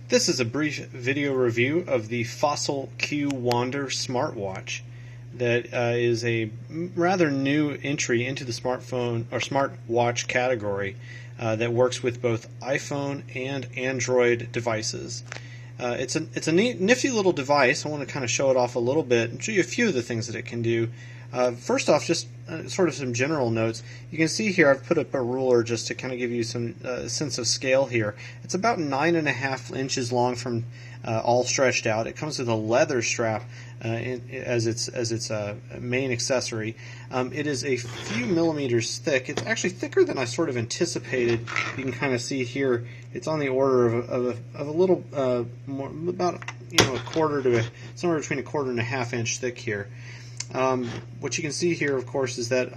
This is a brief video review of the Fossil Q Wander smartwatch that is a rather new entry into the smartphone or smartwatch category that works with both iPhone and Android devices. It's a nifty little device. I want to kind of show it off a little bit and show you a few of the things that it can do. First off, just sort of some general notes. You can see here I've put up a ruler just to kind of give you some sense of scale here. It's about 9.5 inches long from all stretched out. It comes with a leather strap as its main accessory. It is a few millimeters thick. It's actually thicker than I sort of anticipated. You can kind of see here it's on the order of a little more, about a quarter to somewhere between a quarter and a half inch thick here. What you can see here, of course, is that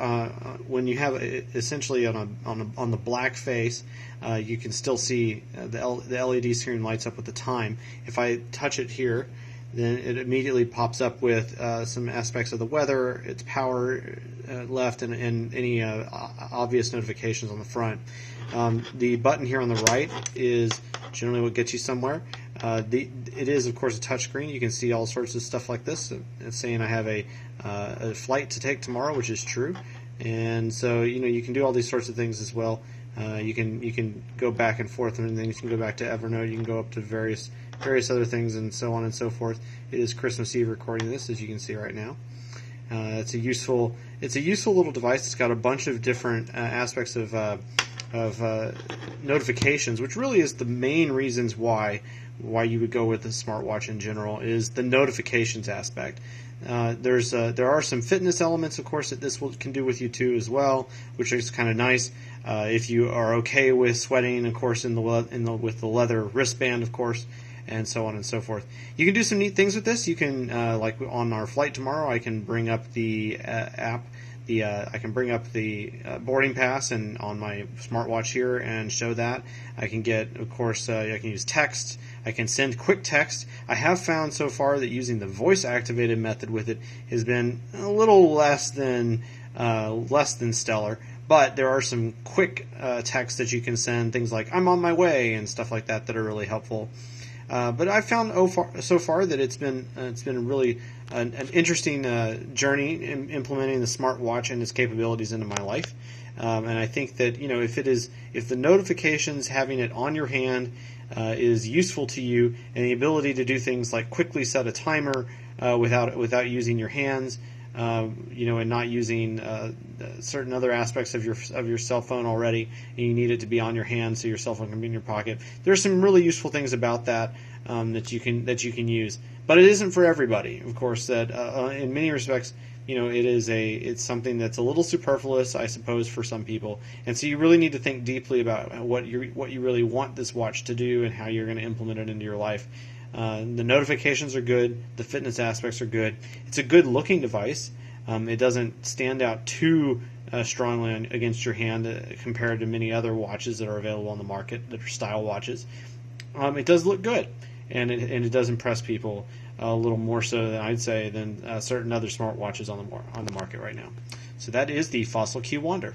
when you have essentially on the black face, you can still see the LED screen lights up with the time. If I touch it here, then it immediately pops up with some aspects of the weather, its power left, and any obvious notifications on the front. The button here on the right is generally what gets you somewhere. It is, of course, a touchscreen. You can see all sorts of stuff like this. It's saying I have a flight to take tomorrow, which is true, and so you can do all these sorts of things as well. You can go back and forth, and then you can go back to Evernote. You can go up to various other things, and so on and so forth. It is Christmas Eve recording this, as you can see right now. It's a useful little device. It's got a bunch of different aspects of notifications, which really is the main reasons why you would go with the smartwatch in general, is the notifications aspect. There are some fitness elements, of course, that this can do with you too as well, which is kind of nice. If you are okay with sweating, of course, with the leather wristband, of course, and so on and so forth. You can do some neat things with this. You can, like on our flight tomorrow, I can bring up the app. I can bring up the boarding pass and on my smartwatch here and show that. I can get, of course, I can use text. I can send quick text. I have found so far that using the voice-activated method with it has been a little less than stellar. But there are some quick texts that you can send, things like "I'm on my way" and stuff like that are really helpful. But I've found so far that it's been really an interesting journey in implementing the smartwatch and its capabilities into my life. And I think that if the notifications, having it on your hand, is useful to you, and the ability to do things like quickly set a timer without using your hands, and not using certain other aspects of your cell phone already, and you need it to be on your hand so your cell phone can be in your pocket. There's some really useful things about that that you can use, but it isn't for everybody. Of course, that in many respects, it's something that's a little superfluous, I suppose, for some people, and so you really need to think deeply about what you really want this watch to do and how you're going to implement it into your life. The notifications are good. The fitness aspects are good. It's a good-looking device. It doesn't stand out too strongly against your hand compared to many other watches that are available on the market that are style watches. It does look good, and it does impress people a little more so than I'd say than certain other smartwatches on the market right now. So that is the Fossil Q Wander.